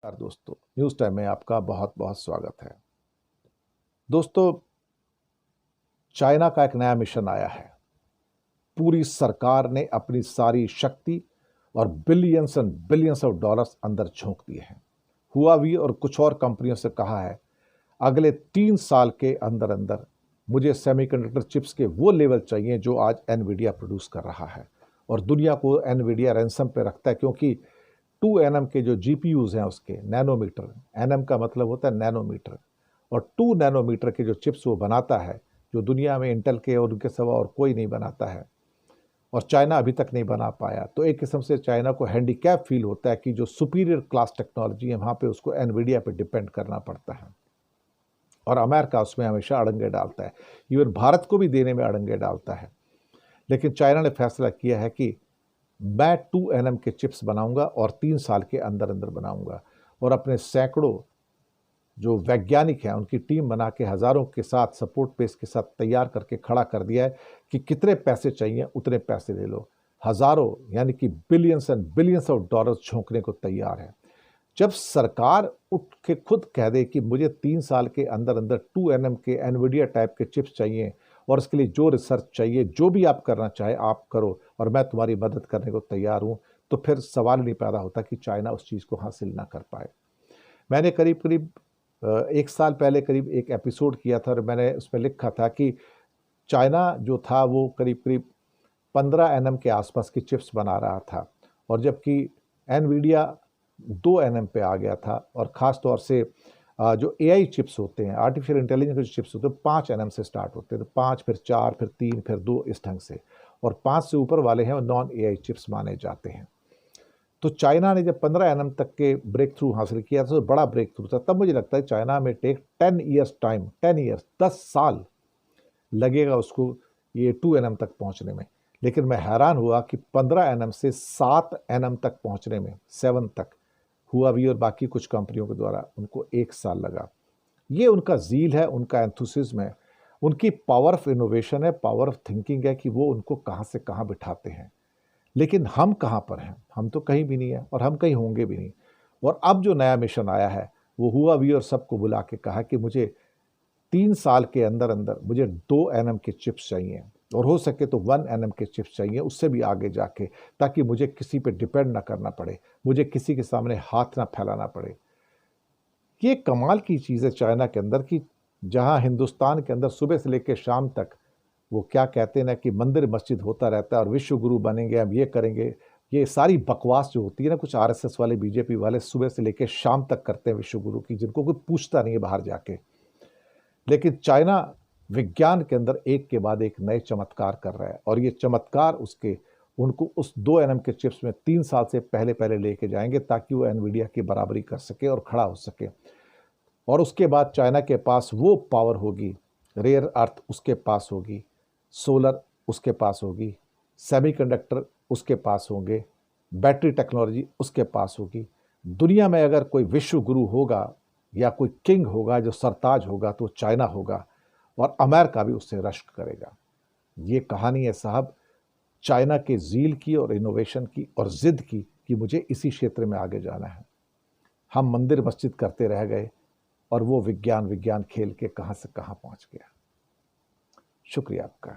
नमस्कार दोस्तों, news time में आपका बहुत बहुत स्वागत है। दोस्तों, चाइना का एक नया मिशन आया है। पूरी सरकार ने अपनी सारी शक्ति और billions and billions of dollars अंदर झोंक दिए हैं। हुआवी और कुछ और कंपनियों से कहा है, अगले 3 साल के अंदर अंदर मुझे सेमीकंडक्टर चिप्स के वो लेवल चाहिए जो आज एनवीडिया प्रोड्यूस कर रहा है। और दुनिया को एनवीडिया रैंसम पे रखता है, क्योंकि 2 nm के जो जीपीयूज हैं उसके नैनोमीटर, एनएम का मतलब होता है नैनोमीटर, और 2 नैनोमीटर के जो चिप्स वो बनाता है, जो दुनिया में इंटेल के और उनके सिवा और कोई नहीं बनाता है, और चाइना अभी तक नहीं बना पाया। तो एक किस्म से चाइना को हैंडीकैप फील होता है कि जो सुपीरियर क्लास टेक्नोलॉजी है वहाँ पे उसको एनवीडिया पे डिपेंड करना पड़ता है, और अमेरिका उसमें हमेशा अड़ंगे डालता है, इवन भारत को भी देने में अड़ंगे डालता है। लेकिन चाइना ने फैसला किया है कि मैं 2 nm के चिप्स बनाऊंगा और 3 साल के अंदर अंदर बनाऊंगा, और अपने सैकड़ों जो वैज्ञानिक हैं उनकी टीम बना के हज़ारों के साथ सपोर्ट पेस के साथ तैयार करके खड़ा कर दिया है कि कितने पैसे चाहिए उतने पैसे ले लो। हज़ारों यानी कि billions and billions of dollars झोंकने को तैयार है। जब सरकार उठ के खुद कह दे कि मुझे 3 साल के अंदर अंदर 2 nm के एनवीडिया टाइप के चिप्स चाहिए, और इसके लिए जो रिसर्च चाहिए, जो भी आप करना चाहे आप करो और मैं तुम्हारी मदद करने को तैयार हूं, तो फिर सवाल नहीं पैदा होता कि चाइना उस चीज़ को हासिल ना कर पाए। मैंने करीब करीब 1 साल पहले करीब एक एपिसोड किया था, और मैंने उसमें लिखा था कि चाइना जो था वो करीब करीब 15 nm के आसपास की चिप्स बना रहा था, और जबकि एनवीडिया 2 nm पे आ गया था। और ख़ास तौर से जो एआई चिप्स होते हैं, आर्टिफिशियल इंटेलिजेंस के चिप्स होते हैं, 5 nm से स्टार्ट होते हैं, तो 5 फिर 4 फिर 3 फिर 2 इस ढंग से, और 5 से ऊपर वाले हैं वो नॉन एआई चिप्स माने जाते हैं। तो चाइना ने जब 15 nm तक के ब्रेक थ्रू हासिल किया तो बड़ा ब्रेक थ्रू था। तब मुझे लगता है चाइना में टेक 10 ईयर्स टाइम, 10 ईयर्स 10 साल लगेगा उसको ये 2 nm तक पहुंचने में। लेकिन मैं हैरान हुआ कि 15 nm से 7 nm तक पहुंचने में, 7 तक, हुआवी और बाकी कुछ कंपनियों के द्वारा उनको 1 साल लगा। ये उनका ज़ील है, उनका एंथुसिज्म है, उनकी पावर ऑफ इनोवेशन है, पावर ऑफ थिंकिंग है कि वो उनको कहाँ से कहाँ बिठाते हैं। लेकिन हम कहाँ पर हैं? हम तो कहीं भी नहीं है, और हम कहीं होंगे भी नहीं। और अब जो नया मिशन आया है वो हुआवी और सबको बुला के कहा कि मुझे 3 साल के अंदर अंदर मुझे 2 nm के चिप्स चाहिए, और हो सके तो 1 nm के चिप्स चाहिए, उससे भी आगे जाके, ताकि मुझे किसी पे डिपेंड ना करना पड़े, मुझे किसी के सामने हाथ ना फैलाना पड़े। ये कमाल की चीज़ है चाइना के अंदर कि जहां हिंदुस्तान के अंदर सुबह से लेकर शाम तक वो क्या कहते हैं ना कि मंदिर मस्जिद होता रहता है और विश्व गुरु बनेंगे, हम ये करेंगे, ये सारी बकवास जो होती है ना, कुछ आरएसएस वाले बीजेपी वाले सुबह से लेकर शाम तक करते हैं विश्व गुरु की, जिनको कोई पूछता नहीं है बाहर जाके। लेकिन चाइना विज्ञान के अंदर एक के बाद एक नए चमत्कार कर रहा है, और ये चमत्कार उसके उनको उस 2 nm के चिप्स में 3 साल से पहले पहले लेके जाएंगे, ताकि वो एनवीडिया की बराबरी कर सके और खड़ा हो सके। और उसके बाद चाइना के पास वो पावर होगी, रेयर अर्थ उसके पास होगी, सोलर उसके पास होगी, सेमीकंडक्टर उसके पास होंगे, बैटरी टेक्नोलॉजी उसके पास होगी। दुनिया में अगर कोई विश्व गुरु होगा या कोई किंग होगा जो सरताज होगा तो चाइना होगा, और अमेरिका भी उससे रश्क करेगा। ये कहानी है साहब चाइना के ज़ील की और इनोवेशन की और ज़िद की कि मुझे इसी क्षेत्र में आगे जाना है। हम मंदिर मस्जिद करते रह गए, और वो विज्ञान विज्ञान खेल के कहाँ से कहाँ पहुँच गया। शुक्रिया आपका।